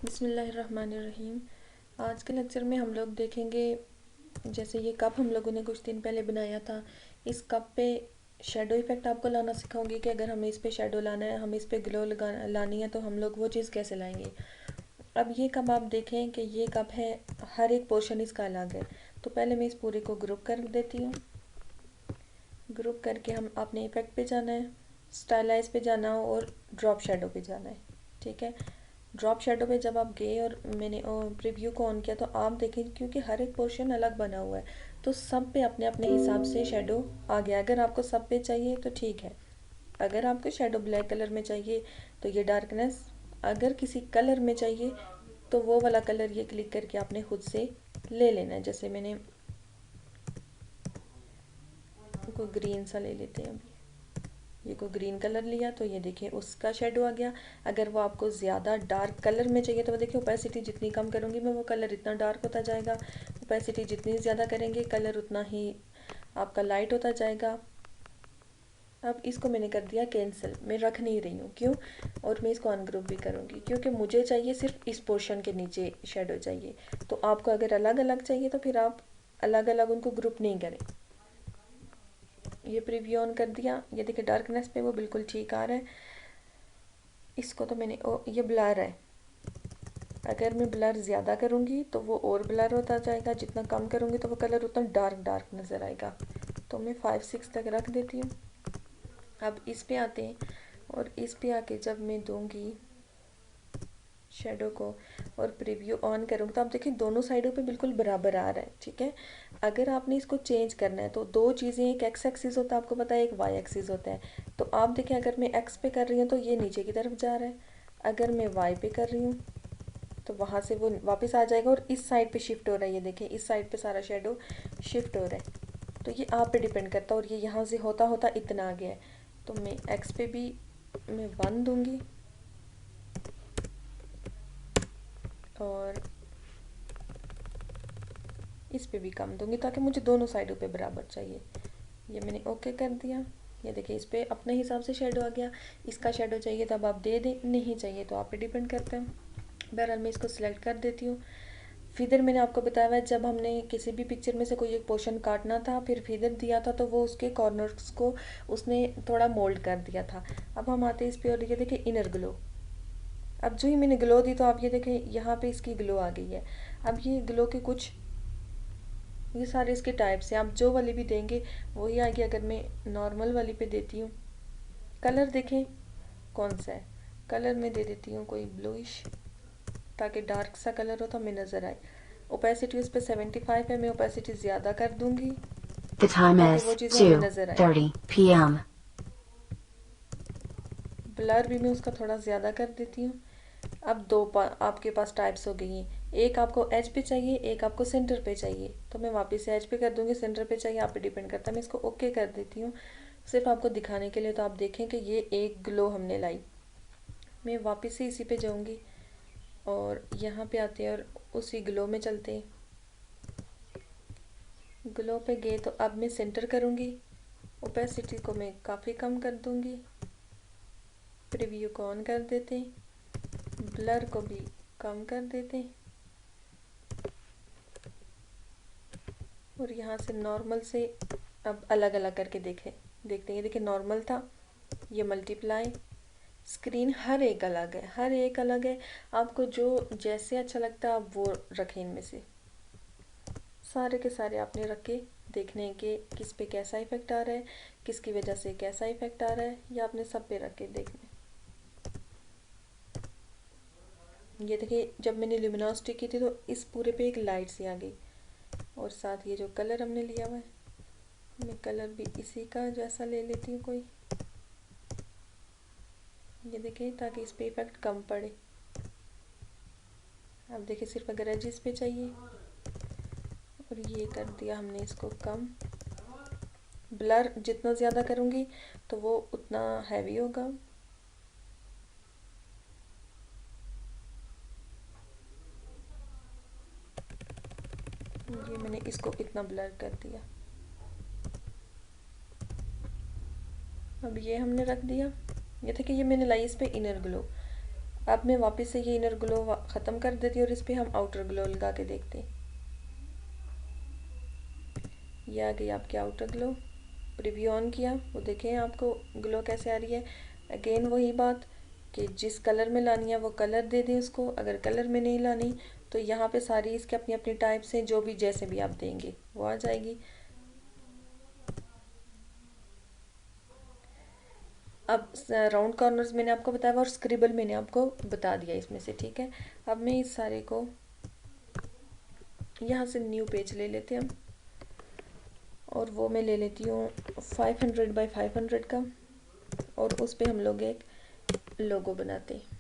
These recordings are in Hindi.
बिस्मिल्लाहिर्रहमानिर्रहीम। आज के लेक्चर में हम लोग देखेंगे, जैसे ये कप हम लोगों ने कुछ दिन पहले बनाया था। इस कप पे शेडो इफ़ेक्ट आपको लाना सिखाऊंगी कि अगर हमें इस पे शेडो लाना है, हमें इस पे ग्लो लानी है, तो हम लोग वो चीज़ कैसे लाएंगे। अब ये कप आप देखें कि ये कप है, हर एक पोर्शन इसका अलग है। तो पहले मैं इस पूरे को ग्रुप कर देती हूँ। ग्रुप करके हम अपने इफ़ेक्ट पे जाना है, स्टाइलाइज पे जाना हो और ड्रॉप शेडो पे जाना है। ठीक है, ड्रॉप शेडो पे जब आप गए और मैंने प्रीव्यू को ऑन किया, तो आप देखें क्योंकि हर एक पोर्शन अलग बना हुआ है, तो सब पे अपने अपने हिसाब से शेडो आ गया। अगर आपको सब पे चाहिए तो ठीक है, अगर आपको शेडो ब्लैक कलर में चाहिए तो ये डार्कनेस, अगर किसी कलर में चाहिए तो वो वाला कलर ये क्लिक करके आपने खुद से ले लेना है। जैसे मैंने कोई ग्रीन सा ले लेते हैं, अभी ये कोई ग्रीन कलर लिया तो ये देखिए उसका शेडो आ गया। अगर वो आपको ज़्यादा डार्क कलर में चाहिए तो वो देखिए ओपेसिटी जितनी कम करूँगी मैं, वो कलर इतना डार्क होता जाएगा। ओपेसिटी जितनी ज़्यादा करेंगे कलर उतना ही आपका लाइट होता जाएगा। अब इसको मैंने कर दिया कैंसिल, मैं रख नहीं रही हूँ, क्यों, और मैं इसको अनग्रुप भी करूँगी क्योंकि मुझे चाहिए सिर्फ इस पोर्शन के नीचे शेडो चाहिए। तो आपको अगर अलग अलग चाहिए तो फिर आप अलग अलग उनको ग्रुप नहीं करें। ये प्रीव्यू ऑन कर दिया, ये देखिए डार्कनेस पे वो बिल्कुल ठीक आ रहा है। इसको तो मैंने ये ब्लर है, अगर मैं ब्लर ज़्यादा करूँगी तो वो और ब्लर होता जाएगा, जितना कम करूँगी तो वो कलर उतना डार्क डार्क नज़र आएगा। तो मैं 5-6 तक रख देती हूँ। अब इस पे आते हैं, और इस पे आके जब मैं दूँगी शेडो को और प्रीव्यू ऑन करूँगी तो आप देखिए दोनों साइडों पे बिल्कुल बराबर आ रहा है। ठीक है, अगर आपने इसको चेंज करना है तो दो चीज़ें, एक एक्स एक्सिस होता है आपको पता है, एक वाई एक्सिस होता है। तो आप देखें अगर मैं एक्स पे कर रही हूँ तो ये नीचे की तरफ जा रहा है, अगर मैं वाई पे कर रही हूँ तो वहाँ से वो वापस आ जाएगा और इस साइड पे शिफ्ट हो रहा है। ये देखें इस साइड पे सारा शेडो शिफ्ट हो रहा है। तो ये आप पे डिपेंड करता है, और ये यहाँ से होता होता इतना आ गया है। तो मैं एक्स पे भी मैं 1 दूँगी और इस पे भी कम दूंगी, ताकि मुझे दोनों साइडों पे बराबर चाहिए। ये मैंने ओके कर दिया। ये देखिए इस पे अपने हिसाब से शेडो आ गया। इसका शेडो चाहिए तो अब आप दे दें, नहीं चाहिए तो आप पे डिपेंड करता है। बहरहाल मैं इसको सिलेक्ट कर देती हूँ। फिदर मैंने आपको बताया हुआ है, जब हमने किसी भी पिक्चर में से कोई एक पोर्शन काटना था फिर फिदर दिया था तो वो उसके कॉर्नर्स को उसने थोड़ा मोल्ड कर दिया था। अब हम आते हैं इस पे, और ये देखिए इनर ग्लो। अब जो ही मैंने ग्लो दी तो आप ये देखें यहाँ पे इसकी ग्लो आ गई है। अब ये ग्लो के कुछ, ये सारे इसके टाइप्स हैं, आप जो वाली भी देंगे वही आएगी। अगर मैं नॉर्मल वाली पे देती हूँ, कलर देखें कौन सा है, कलर में दे देती हूँ कोई ब्लूइश, ताकि डार्क सा कलर हो तो हमें नज़र आए। ओपेसिटी उस पर 75 है, मैं ओपेसिटी ज़्यादा कर दूँगी The time ताकि is वो चीज़ें हमें नज़र आए। 2:30 p.m. ब्लर भी मैं उसका थोड़ा ज़्यादा कर देती हूँ। अब आपके पास टाइप्स हो गई हैं, एक आपको एज पे चाहिए, एक आपको सेंटर पे चाहिए। तो मैं वापस से एज पे कर दूँगी, सेंटर पे चाहिए आप पे डिपेंड करता है। मैं इसको ओके कर देती हूँ सिर्फ आपको दिखाने के लिए। तो आप देखें कि ये एक ग्लो हमने लाई। मैं वापस से इसी पे जाऊँगी और यहाँ पे आते हैं और उसी ग्लो में चलते हैं। ग्लो पे गए तो अब मैं सेंटर करूँगी, ओपेसिटी को मैं काफ़ी कम कर दूँगी, प्रीव्यू को ऑन कर देते हैं, ब्लर को भी कम कर देते हैं, और यहाँ से नॉर्मल से अब अलग अलग करके देखते हैं। देखिए नॉर्मल था, ये मल्टीप्लाई, स्क्रीन हर एक अलग है, हर एक अलग है। आपको जो जैसे अच्छा लगता है आप वो रखें, इनमें से सारे के सारे आपने रखे देखने के किस पे कैसा इफेक्ट आ रहा है, किसकी वजह से कैसा इफेक्ट आ रहा है, ये आपने सब पे रखे देखने। ये देखिए जब मैंने ल्यूमिनोसिटी की थी तो इस पूरे पे एक लाइट सी आ गई, और साथ ये जो कलर हमने लिया हुआ है, मैं कलर भी इसी का जैसा ले लेती हूँ कोई, ये देखिए ताकि इस पे इफेक्ट कम पड़े। अब देखिए सिर्फ अगर एजिस पे चाहिए, और ये कर दिया हमने इसको कम। ब्लर जितना ज़्यादा करूँगी तो वो उतना हैवी होगा। ये मैंने इसको इतना ब्लर कर दिया। अब ये हमने रख दिया। ये देखिए ये मैंने लाई इस पे इनर ग्लो। अब मैं वापस से ये इनर ग्लो ख़त्म कर देती हूँ और इस पर हम आउटर ग्लो लगा के देखते हैं। ये आ गई आपकी आउटर ग्लो। प्रीव्यू ऑन किया, वो देखें आपको ग्लो कैसे आ रही है। अगेन वही बात कि जिस कलर में लानी है वो कलर दे दें उसको, अगर कलर में नहीं लानी तो यहाँ पे सारी इसके अपनी अपनी टाइप्स हैं, जो भी जैसे भी आप देंगे वो आ जाएगी। अब राउंड कॉर्नर्स मैंने आपको बताया और स्क्रिबल मैंने आपको बता दिया इसमें से, ठीक है। अब मैं इस सारे को यहाँ से न्यू पेज ले लेते हैं हम, और वो मैं ले लेती हूँ 500 बाई 500 का, और उस पर हम लोग एक लोगो बनाते हैं।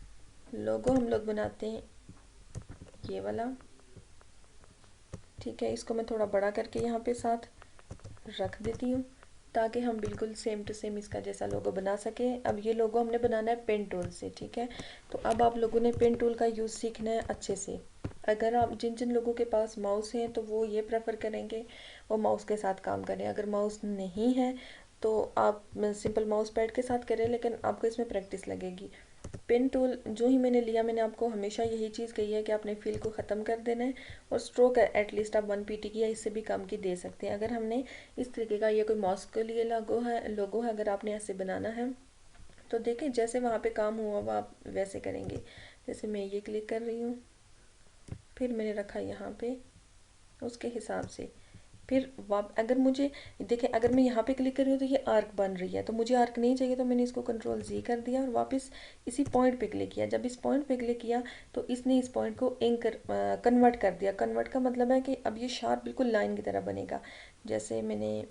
लोगो हम लोग बनाते हैं ये वाला, ठीक है। इसको मैं थोड़ा बड़ा करके यहाँ पे साथ रख देती हूँ ताकि हम बिल्कुल सेम टू सेम इसका जैसा लोगो बना सकें। अब ये लोगो हमने बनाना है पेन टूल से, ठीक है। तो अब आप लोगों ने पेन टूल का यूज़ सीखना है अच्छे से। अगर आप जिन जिन लोगों के पास माउस है तो वो ये प्रेफर करेंगे वो माउस के साथ काम करें। अगर माउस नहीं है तो आप सिंपल माउस पैड के साथ करें, लेकिन आपको इसमें प्रैक्टिस लगेगी। पेन टूल जो ही मैंने लिया, मैंने आपको हमेशा यही चीज़ कही है कि आपने फिल को ख़त्म कर देना है, और स्ट्रोक एटलीस्ट आप 1 pt की या इससे भी कम की दे सकते हैं। अगर हमने इस तरीके का ये कोई माउस के लिए लोगो है, अगर आपने ऐसे बनाना है तो देखें जैसे वहाँ पे काम हुआ वो आप वैसे करेंगे। जैसे मैं ये क्लिक कर रही हूँ, फिर मैंने रखा यहाँ पे उसके हिसाब से, फिर अगर मुझे देखें अगर मैं यहाँ पे क्लिक कर रही हूँ तो ये आर्क बन रही है, तो मुझे आर्क नहीं चाहिए, तो मैंने इसको कंट्रोल Z कर दिया और वापस इसी पॉइंट पे क्लिक किया। जब इस पॉइंट पे क्लिक किया तो इसने इस पॉइंट को कन्वर्ट कर दिया। कन्वर्ट का मतलब है कि अब ये शार्प बिल्कुल लाइन की तरह बनेगा। जैसे मैंने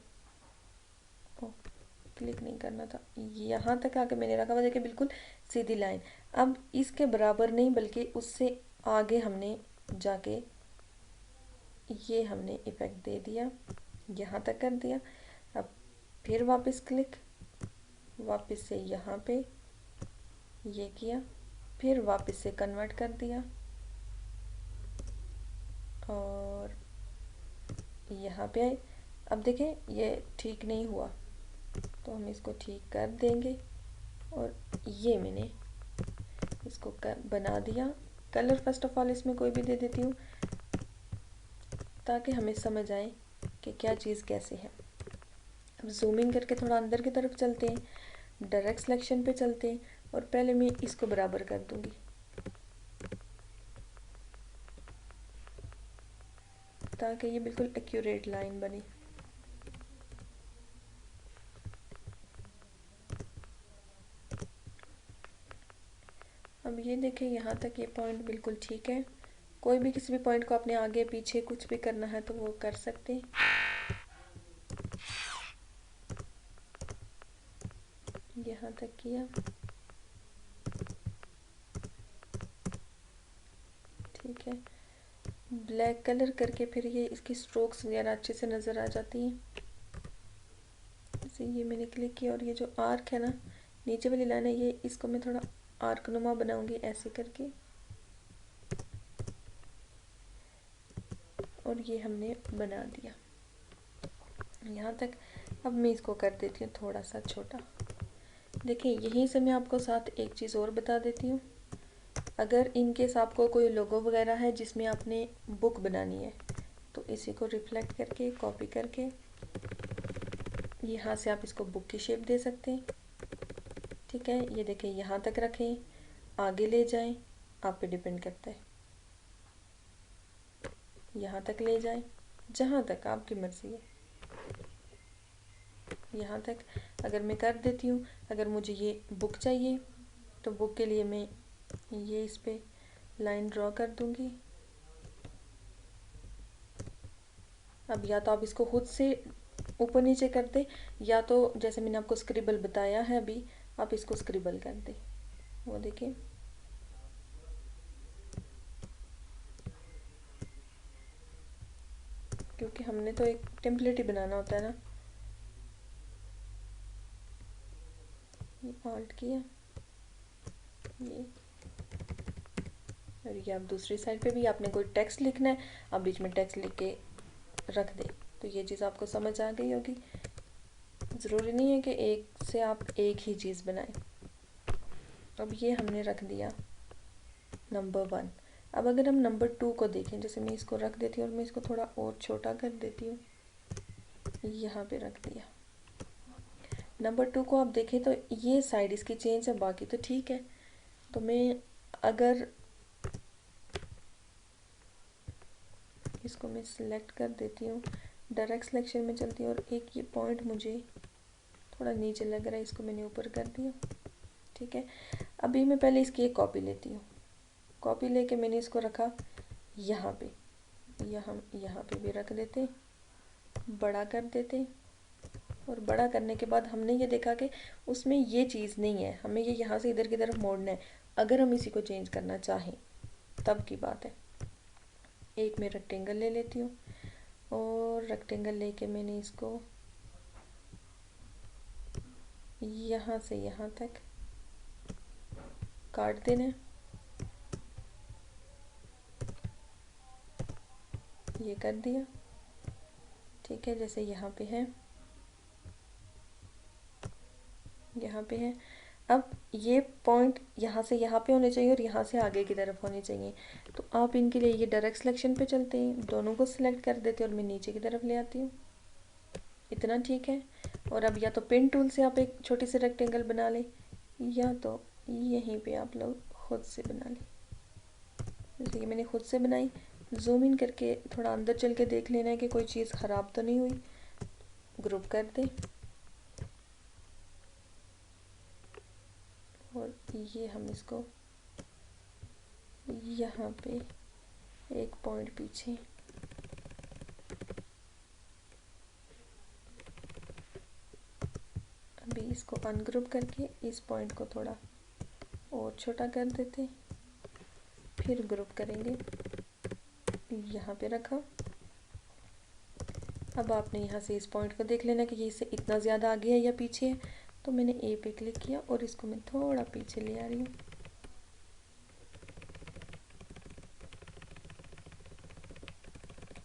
क्लिक नहीं करना था, यहाँ तक आके मैंने रखा हुआ, देखिए बिल्कुल सीधी लाइन। अब इसके बराबर नहीं बल्कि उससे आगे हमने जाके ये हमने इफ़ेक्ट दे दिया, यहाँ तक कर दिया। अब फिर वापस क्लिक, वापस से यहाँ पे ये किया, फिर वापस से कन्वर्ट कर दिया और यहाँ पे आए। अब देखें ये ठीक नहीं हुआ तो हम इसको ठीक कर देंगे, और ये मैंने इसको बना दिया। कलर फर्स्ट ऑफ ऑल इसमें कोई भी दे देती हूँ ताकि हमें समझ आए कि क्या चीज़ कैसे है। अब जूमिंग करके थोड़ा अंदर की तरफ चलते हैं, डायरेक्ट सिलेक्शन पे चलते हैं, और पहले मैं इसको बराबर कर दूंगी ताकि ये बिल्कुल एक्यूरेट लाइन बने। अब ये देखें यहाँ तक ये पॉइंट बिल्कुल ठीक है। कोई भी किसी भी पॉइंट को अपने आगे पीछे कुछ भी करना है तो वो कर सकते हैं। यहाँ तक किया, ठीक है। ब्लैक कलर करके फिर ये इसकी स्ट्रोक्स वगैरह अच्छे से नज़र आ जाती हैं। जैसे ये मैंने क्लिक किया और ये जो आर्क है ना, नीचे वाली लाइन है, ये इसको मैं थोड़ा आर्क नुमा बनाऊंगी ऐसे करके, और ये हमने बना दिया यहाँ तक। अब मैं इसको कर देती हूँ थोड़ा सा छोटा। देखिए यहीं से मैं आपको साथ एक चीज़ और बता देती हूँ। अगर इन केस आपको कोई लोगो वगैरह है जिसमें आपने बुक बनानी है तो इसी को रिफ्लेक्ट करके कॉपी करके यहाँ से आप इसको बुक की शेप दे सकते हैं, ठीक है। ये देखें यहाँ तक रखें, आगे ले जाएं, आप पे डिपेंड करता है। यहाँ तक ले जाएं, जहाँ तक आपकी मर्ज़ी है, यहाँ तक अगर मैं कर देती हूँ। अगर मुझे ये बुक चाहिए तो बुक के लिए मैं ये इस पे लाइन ड्रॉ कर दूँगी। अब या तो आप इसको खुद से ऊपर नीचे कर दें, या तो जैसे मैंने आपको स्क्रिबल बताया है अभी, आप इसको स्क्रिबल कर दें। वो देखिए क्योंकि हमने तो एक टेम्पलेट ही बनाना होता है ना। ये ऑल्ट किया, ये, और ये आप दूसरी साइड पे भी आपने कोई टेक्स्ट लिखना है, आप बीच में टेक्स्ट लिख के रख दें। तो ये चीज़ आपको समझ आ गई होगी। ज़रूरी नहीं है कि एक से आप एक ही चीज़ बनाएं। अब ये हमने रख दिया नंबर 1। अब अगर हम नंबर 2 को देखें, जैसे मैं इसको रख देती हूँ और मैं इसको थोड़ा और छोटा कर देती हूँ, यहाँ पे रख दिया। नंबर 2 को आप देखें तो ये साइड इसकी चेंज है, बाकी तो ठीक है। तो मैं अगर इसको मैं सिलेक्ट कर देती हूँ, डायरेक्ट सिलेक्शन में चलती हूँ, और एक ये पॉइंट मुझे थोड़ा नीचे लग रहा है, इसको मैंने ऊपर कर दिया। ठीक है, अभी मैं पहले इसकी एक कॉपी लेती हूँ। कॉपी लेके मैंने इसको रखा यहाँ पे, यहाँ पे भी रख देते, बड़ा कर देते। और बड़ा करने के बाद हमने ये देखा कि उसमें ये चीज़ नहीं है, हमें ये यहाँ से इधर की तरफ मोड़ना है। अगर हम इसी को चेंज करना चाहें तब की बात है। एक मैं रेक्टेंगल ले लेती हूँ, और रेक्टेंगल लेके मैंने इसको यहाँ से यहाँ तक काट देना है। ये कर दिया। ठीक है, जैसे यहाँ पे है, यहाँ पे है। अब ये पॉइंट यहाँ से यहाँ पे होने चाहिए और यहाँ से आगे की तरफ होने चाहिए। तो आप इनके लिए ये डायरेक्ट सिलेक्शन पे चलते हैं, दोनों को सिलेक्ट कर देते हैं और मैं नीचे की तरफ ले आती हूँ। इतना ठीक है। और अब या तो पेन टूल से आप एक छोटी सी रेक्टेंगल बना लें, या तो यहीं पे आप लोग खुद से बना लें। जैसे कि मैंने खुद से बनाई, जूम इन करके थोड़ा अंदर चल के देख लेना है कि कोई चीज़ ख़राब तो नहीं हुई। ग्रुप कर दें, और ये हम इसको यहाँ पे एक पॉइंट पीछे, अभी इसको अनग्रुप करके इस पॉइंट को थोड़ा और छोटा कर देते, फिर ग्रुप करेंगे, यहाँ पे रखा। अब आपने यहाँ से इस पॉइंट को देख लेना कि ये इससे इतना ज़्यादा आगे है या पीछे है। तो मैंने ए पे क्लिक किया और इसको मैं थोड़ा पीछे ले आ रही हूँ।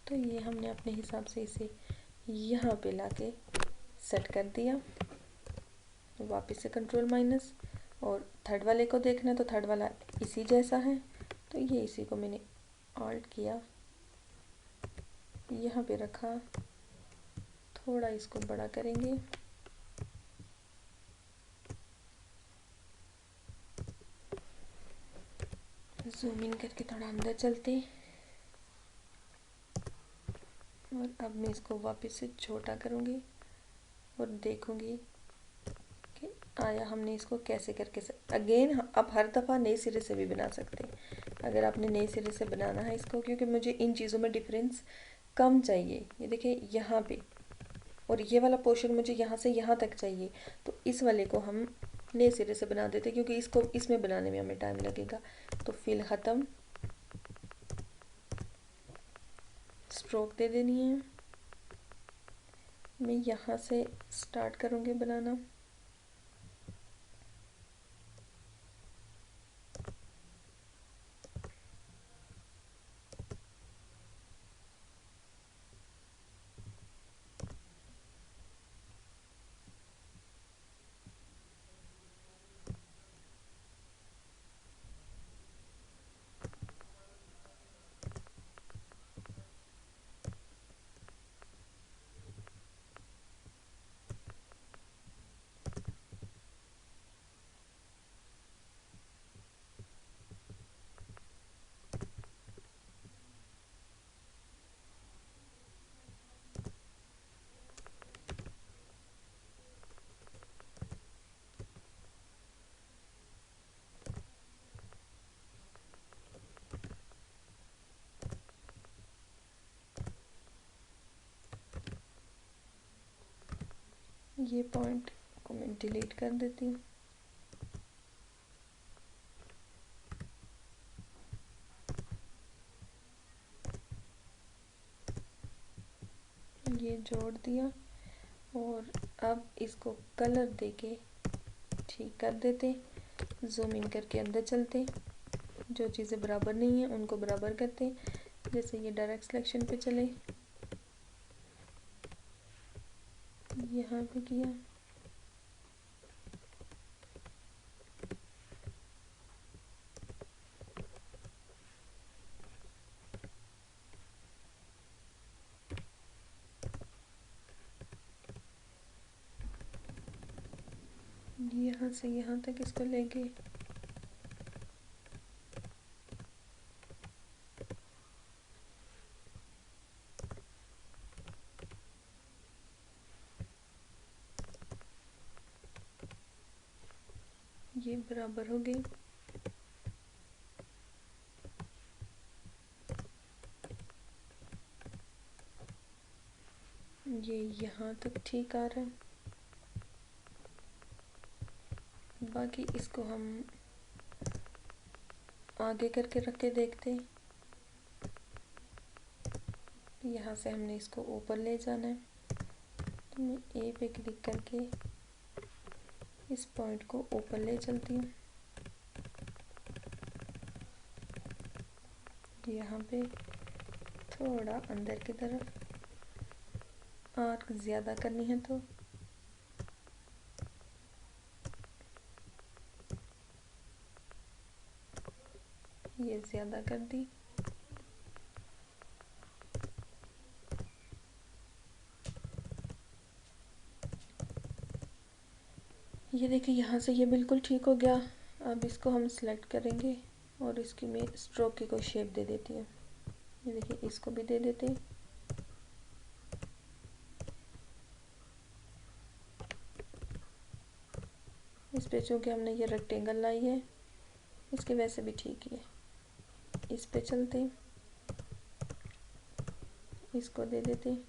तो ये हमने अपने हिसाब से इसे यहाँ पे लाके सेट कर दिया। वापस से कंट्रोल माइनस, और थर्ड वाले को देखना है तो थर्ड वाला इसी जैसा है, तो ये इसी को मैंने ऑल्ट किया, यहाँ पे रखा, थोड़ा इसको बड़ा करेंगे, जूम इन करके थोड़ा अंदर चलते, और अब मैं इसको वापस से छोटा करूँगी और देखूँगी कि आया हमने इसको कैसे करके अगेन आप हर दफ़ा नए सिरे से भी बना सकते हैं अगर आपने नए सिरे से बनाना है इसको, क्योंकि मुझे इन चीज़ों में डिफरेंस कम चाहिए। ये देखिए यहाँ पे, और ये वाला पोर्शन मुझे यहाँ से यहाँ तक चाहिए, तो इस वाले को हम नए सिरे से बना देते क्योंकि इसको इसमें बनाने में हमें टाइम लगेगा। तो फिल ख़त्म, स्ट्रोक दे देनी है। मैं यहाँ से स्टार्ट करूँगी बनाना। ये पॉइंट को मैं डिलीट कर देती हूँ। ये जोड़ दिया, और अब इसको कलर देके ठीक कर देते, जूम इन करके अंदर चलते, जो चीज़ें बराबर नहीं हैं उनको बराबर करते। जैसे ये डायरेक्ट सिलेक्शन पे चले, यहाँ पे किया, यहाँ से यहाँ तक इसको लेंगे। ये बराबर हो गई। ये यहाँ तक ठीक आ रहा है। बाकी इसको हम आगे करके रख के देखते हैं। यहाँ से हमने इसको ऊपर ले जाना है, तो मैं ए पे क्लिक करके इस पॉइंट को ऊपर ले चलती हूँ। यहाँ पे थोड़ा अंदर की तरफ आर्क ज़्यादा करनी है तो ये ज़्यादा कर दी। ये देखिए यहाँ से ये बिल्कुल ठीक हो गया। अब इसको हम सिलेक्ट करेंगे और इसकी मैं स्ट्रोक की कोई शेप दे देती हूँ। ये देखिए इसको भी दे देते हैं। इस पे चूँकि हमने ये रेक्टेंगल लाई है, इसके वैसे भी ठीक ही है। इस पे चलते हैं, इसको दे देते हैं।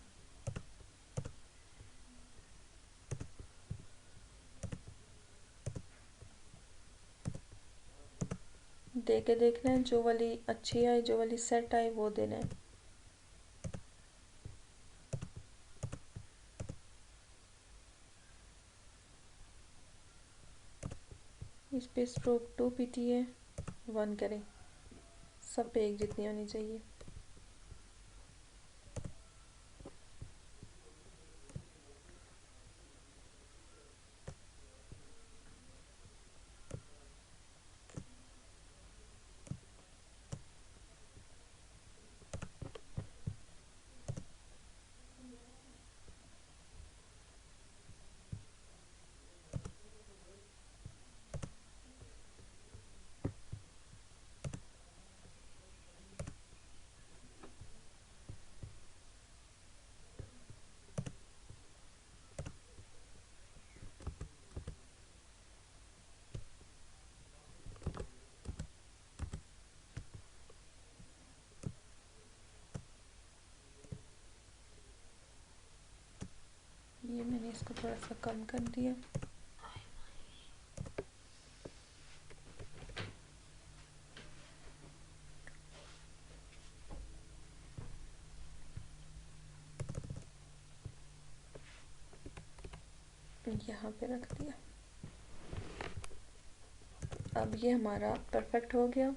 दे के देखना है, जो वाली अच्छी आए, जो वाली सेट आए वो देना है। इस पे स्ट्रोक 2 पीटी है, 1 करें। सब पे एक जितनी होनी चाहिए। ये मैंने इसको थोड़ा सा कम कर दिया। यहाँ पे रख दिया। अब ये हमारा परफेक्ट हो गया।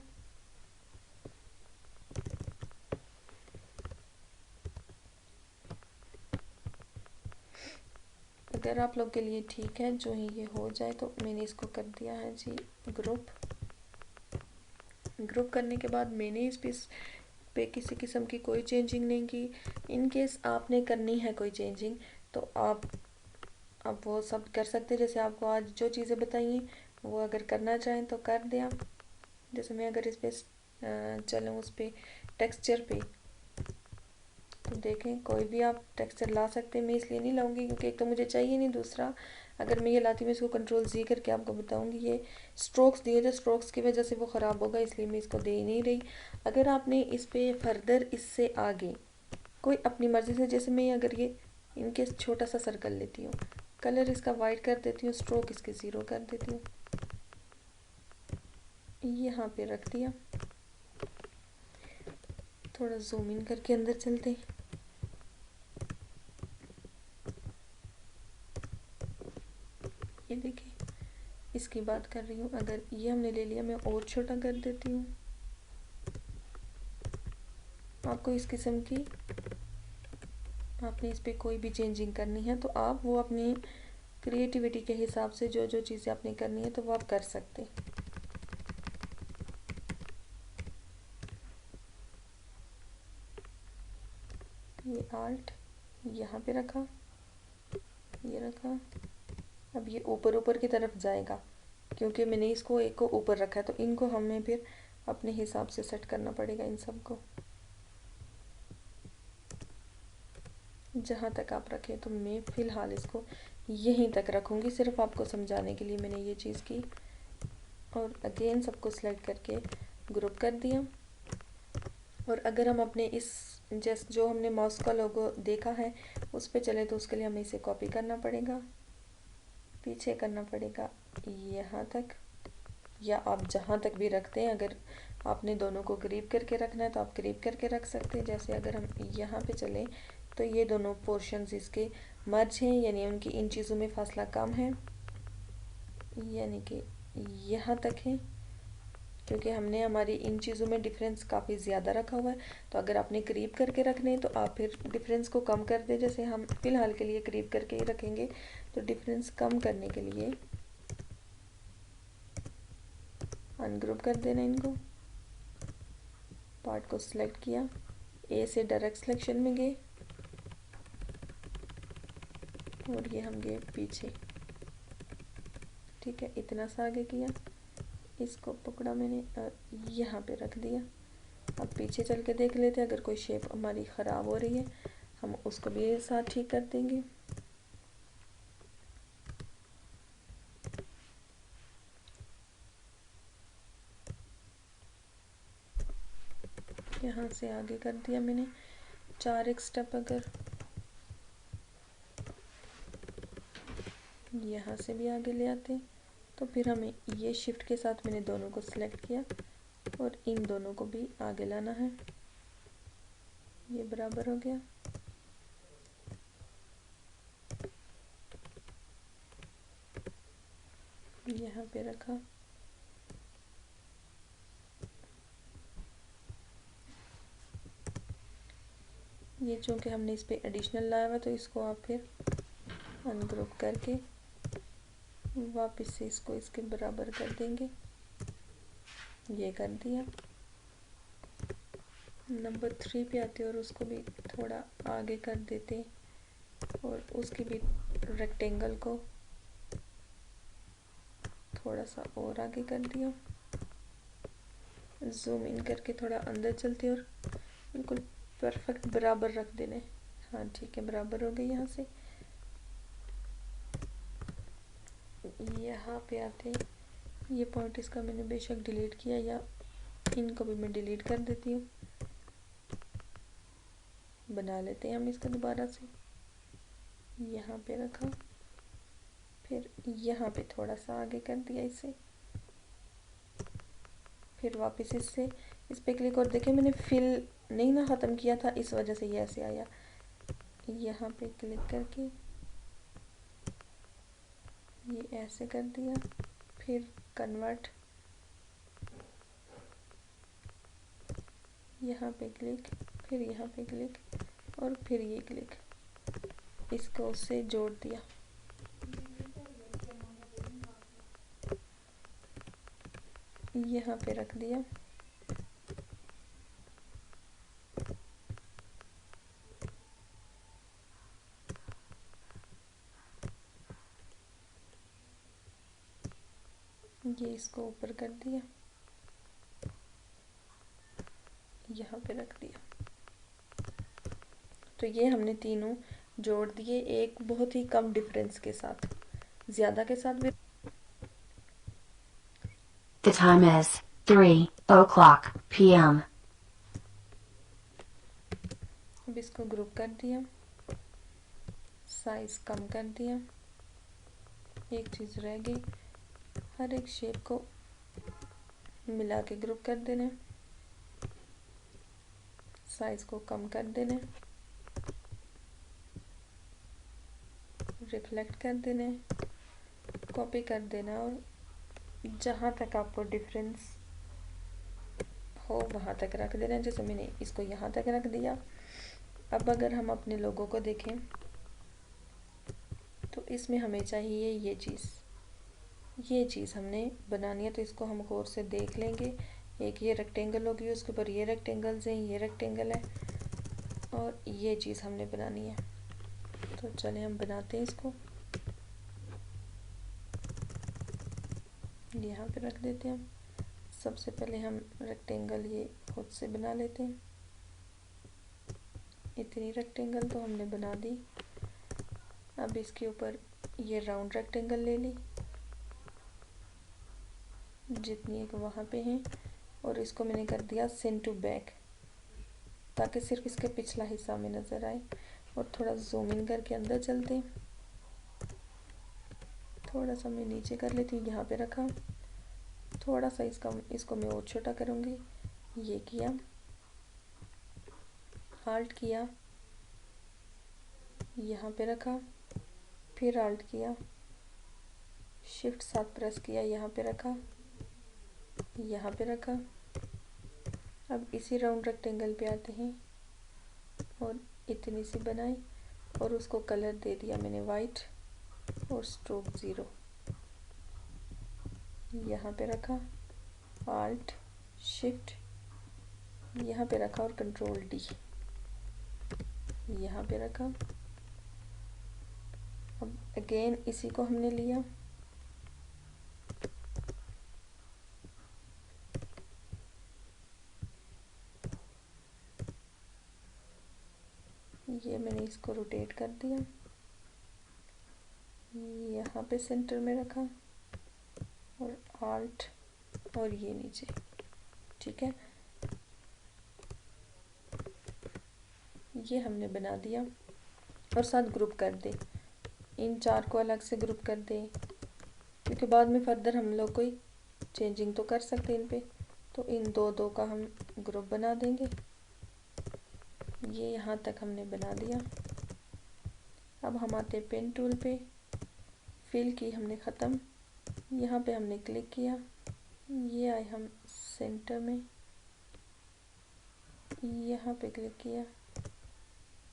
अगर आप लोग के लिए ठीक है, जो ही ये हो जाए, तो मैंने इसको कर दिया है जी ग्रुप। ग्रुप करने के बाद मैंने इस पे किसी किस्म की कोई चेंजिंग नहीं की। इन केस आपने करनी है कोई चेंजिंग तो आप वो सब कर सकते हैं। जैसे आपको आज जो चीज़ें बताई हैं वो अगर करना चाहें तो कर दें आप। जैसे मैं अगर इस पे चलूँ उस पे टेक्सचर पे, तो देखें कोई भी आप टेक्सचर ला सकते हैं। मैं इसलिए नहीं लाऊंगी क्योंकि एक तो मुझे चाहिए नहीं, दूसरा अगर मैं ये लाती मैं इसको कंट्रोल Z करके आपको बताऊंगी। ये स्ट्रोक्स दिए थे, स्ट्रोक्स की वजह से वो ख़राब होगा, इसलिए मैं इसको दे ही नहीं रही। अगर आपने इस पे फर्दर इससे आगे कोई अपनी मर्ज़ी से, जैसे मैं अगर ये इनके छोटा सा सर्कल लेती हूँ, कलर इसका वाइट कर देती हूँ, स्ट्रोक इसके 0 कर देती हूँ, यहाँ पे रख दिया। थोड़ा जूम इन करके अंदर चलते हैं। ये देखिए, इसकी बात कर रही हूँ। अगर ये हमने ले लिया, मैं और छोटा कर देती हूँ। आपको इस किस्म की आपने इस पे कोई भी चेंजिंग करनी है तो आप वो अपनी क्रिएटिविटी के हिसाब से जो जो चीज़ें आपने करनी है तो वो आप कर सकते हैं। ये आल्ट यहाँ पे रखा, ये रखा। अब ये ऊपर ऊपर की तरफ जाएगा, क्योंकि मैंने इसको एक को ऊपर रखा है, तो इनको हमें फिर अपने हिसाब से सेट करना पड़ेगा इन सबको। जहाँ तक आप रखें, तो मैं फ़िलहाल इसको यहीं तक रखूँगी, सिर्फ आपको समझाने के लिए मैंने ये चीज़ की। और अगेन सबको सेलेक्ट करके ग्रुप कर दिया। और अगर हम अपने इस जो हमने माउस का लोगो देखा है उस पे चले, तो उसके लिए हमें इसे कॉपी करना पड़ेगा, पीछे करना पड़ेगा यहाँ तक, या आप जहाँ तक भी रखते हैं। अगर आपने दोनों को करीब करके रखना है तो आप करीब करके रख सकते हैं। जैसे अगर हम यहाँ पे चलें, तो ये दोनों पोर्शंस इसके मर्ज हैं, यानी उनकी इन चीज़ों में फासला कम है, यानी कि यहाँ तक है, क्योंकि हमने हमारी इन चीज़ों में डिफरेंस काफ़ी ज़्यादा रखा हुआ है। तो अगर आपने करीब करके रखने हैं तो आप फिर डिफरेंस को कम कर दें। जैसे हम फ़िलहाल के लिए करीब करके ही रखेंगे, तो डिफरेंस कम करने के लिए अनग्रुप कर देना इनको। पार्ट को सिलेक्ट किया, ए से डायरेक्ट सिलेक्शन में गए और ये हम गए पीछे। ठीक है, इतना सा आगे किया, इसको पकड़ा मैंने और यहाँ पे रख दिया। अब पीछे चल के देख लेते हैं, अगर कोई शेप हमारी ख़राब हो रही है हम उसको भी साथ ठीक कर देंगे। यहाँ से आगे कर दिया मैंने 4 एक स्टेप। अगर यहाँ से भी आगे ले आते हैं, तो फिर हमें ये शिफ्ट के साथ मैंने दोनों को सिलेक्ट किया और इन दोनों को भी आगे लाना है। ये बराबर हो गया। यहाँ पे रखा, ये चूँकि हमने इस पे एडिशनल लाया हुआ, तो इसको आप फिर अनग्रुप करके वापस से इसको इसके बराबर कर देंगे। ये कर दिया। नंबर 3 पे आते और उसको भी थोड़ा आगे कर देते और उसकी भी रेक्टेंगल को थोड़ा सा और आगे कर दिया। जूम इन करके थोड़ा अंदर चलते और बिल्कुल परफेक्ट बराबर रख देने। हाँ ठीक है, बराबर हो गई। यहाँ से यहाँ पे आते, ये पॉइंट इसका मैंने बेशक डिलीट किया, या इनको भी मैं डिलीट कर देती हूँ। बना लेते हैं हम इसका दोबारा से। यहाँ पे रखा, फिर यहाँ पे थोड़ा सा आगे कर दिया इसे, फिर वापस इससे इस पे क्लिक और देखें मैंने फिल नहीं ना ख़त्म किया था, इस वजह से ये ऐसे आया। यहाँ पे क्लिक करके ये ऐसे कर दिया, फिर कन्वर्ट, यहाँ पे क्लिक, फिर यहाँ पे क्लिक और फिर ये क्लिक, इसको उससे जोड़ दिया। यहाँ पे रख दिया। ये इसको ऊपर कर दिया, यहाँ पे रख दिया। तो ये हमने तीनों जोड़ दिए एक बहुत ही कम डिफरेंस के साथ। ज़्यादा के साथ भी The time is 3:00 p.m. अब इसको ग्रुप कर दिया, साइज कम कर दिया। एक चीज़ रह गई, हर एक शेप को मिला के ग्रुप कर देना, साइज को कम कर देना, रिफ्लेक्ट कर देना, कॉपी कर देना और जहाँ तक आपको डिफरेंस हो वहाँ तक रख देना। जैसे मैंने इसको यहाँ तक रख दिया। अब अगर हम अपने लोगों को देखें तो इसमें हमें चाहिए ये चीज़ हमने बनानी है। तो इसको हम गौर से देख लेंगे। एक ये रेक्टेंगल होगी, उसके ऊपर ये रेक्टेंगल्स हैं, ये रेक्टेंगल है और ये चीज़ हमने बनानी है। तो चलें हम बनाते हैं इसको। यहाँ पे रख देते हैं। सबसे पहले हम रेक्टेंगल ये खुद से बना लेते हैं। इतनी रेक्टेंगल तो हमने बना दी। अब इसके ऊपर ये राउंड रेक्टेंगल ले ली, जितनी एक वहाँ पे है, और इसको मैंने कर दिया सेंड टू बैक, ताकि सिर्फ इसका पिछला हिस्सा में नज़र आए। और थोड़ा जूम इन करके अंदर चलते हैं। थोड़ा सा मैं नीचे कर लेती हूँ, यहाँ पे रखा। थोड़ा सा इसको मैं और छोटा करूँगी। ये किया, आल्ट किया, यहाँ पे रखा, फिर आल्ट किया, शिफ्ट 7 प्रेस किया, यहाँ पे रखा, यहाँ पे रखा। अब इसी राउंड रेक्टेंगल पे आते हैं और इतनी सी बनाई और उसको कलर दे दिया मैंने वाइट और स्ट्रोक 0। यहाँ पे रखा, आल्ट शिफ्ट, यहाँ पे रखा और कंट्रोल D, यहाँ पे रखा। अब अगेन इसी को हमने लिया, ये मैंने इसको रोटेट कर दिया, यहाँ पे सेंटर में रखा और आल्ट और ये नीचे। ठीक है, ये हमने बना दिया। और साथ ग्रुप कर दे, इन 4 को अलग से ग्रुप कर दे, क्योंकि बाद में फर्दर हम लोग कोई चेंजिंग तो कर सकते हैं इन पे। तो इन दो का हम ग्रुप बना देंगे। ये यहाँ तक हमने बना दिया। अब हम आते हैं पेन टूल पे, फिल की हमने ख़त्म, यहाँ पे हमने क्लिक किया, ये आए हम सेंटर में, यहाँ पे क्लिक किया,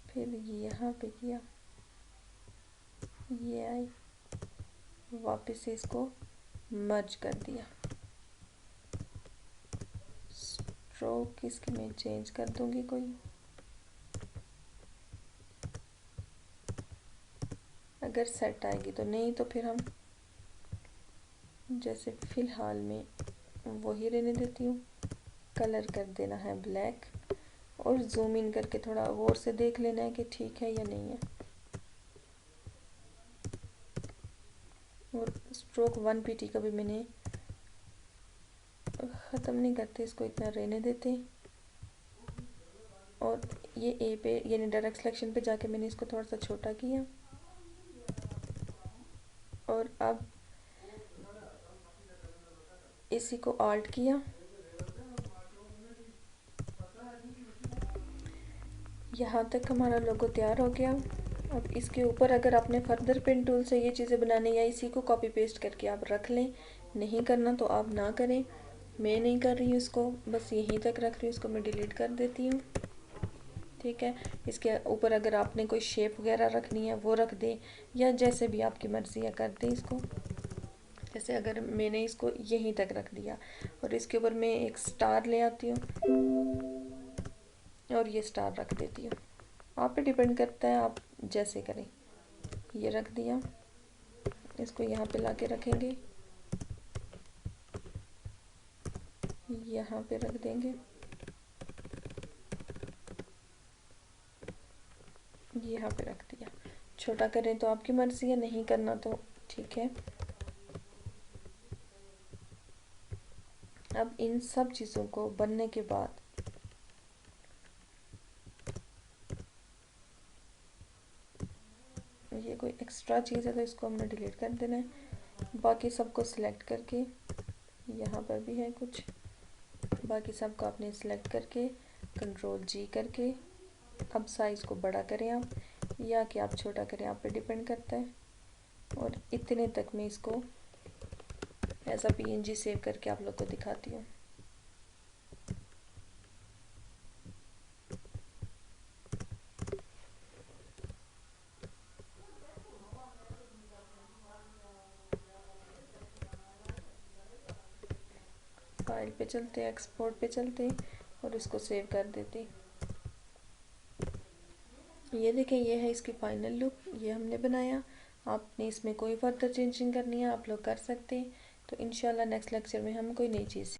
फिर यहाँ पे किया, ये आई, वापस से इसको मर्ज कर दिया। स्ट्रोक इसकी मैं चेंज कर दूंगी कोई, अगर सेट आएगी तो, नहीं तो फिर हम जैसे फ़िलहाल में वही रहने देती हूँ। कलर कर देना है ब्लैक और जूम इन करके थोड़ा गौर से देख लेना है कि ठीक है या नहीं है। और स्ट्रोक 1 PT का भी मैंने ख़त्म नहीं करते, इसको इतना रहने देते। और ये ए पे यानी डायरेक्ट सिलेक्शन पे जाके मैंने इसको थोड़ा सा छोटा किया। और अब इसी को आल्ट किया, यहाँ तक हमारा लोगो तैयार हो गया। अब इसके ऊपर अगर आपने फर्दर पेन टूल से ये चीज़ें बनानी या इसी को कॉपी पेस्ट करके आप रख लें, नहीं करना तो आप ना करें। मैं नहीं कर रही हूँ इसको, बस यहीं तक रख रही हूँ, इसको मैं डिलीट कर देती हूँ। ठीक है, इसके ऊपर अगर आपने कोई शेप वगैरह रखनी है वो रख दें, या जैसे भी आपकी मर्ज़ी है कर दें इसको। जैसे अगर मैंने इसको यहीं तक रख दिया और इसके ऊपर मैं एक स्टार ले आती हूँ और ये स्टार रख देती हूँ, आप पे डिपेंड करता है आप जैसे करें। ये रख दिया, इसको यहाँ पे लाके रखेंगे, यहाँ पे रख देंगे, यहाँ पे रख दिया। छोटा करें तो आपकी मर्ज़ी है, नहीं करना तो ठीक है। अब इन सब चीज़ों को बनने के बाद ये कोई एक्स्ट्रा चीज़ है तो इसको हमने डिलीट कर देना है। बाकी सबको सिलेक्ट करके, यहाँ पर भी है कुछ, बाकी सबको आपने सिलेक्ट करके कंट्रोल G करके, अब साइज़ को बड़ा करें आप, या कि आप छोटा करें, आप पे डिपेंड करता है। और इतने तक मैं इसको ऐसा PNG सेव करके आप लोग को दिखाती हूँ। फाइल पे चलते, एक्सपोर्ट पे चलते और इसको सेव कर देते। ये देखें, ये है इसकी फाइनल लुक, ये हमने बनाया। आपने इसमें कोई फर्दर चेंजिंग करनी है आप लोग कर सकते हैं। तो इंशाल्लाह नेक्स्ट लेक्चर में हम कोई नई चीज़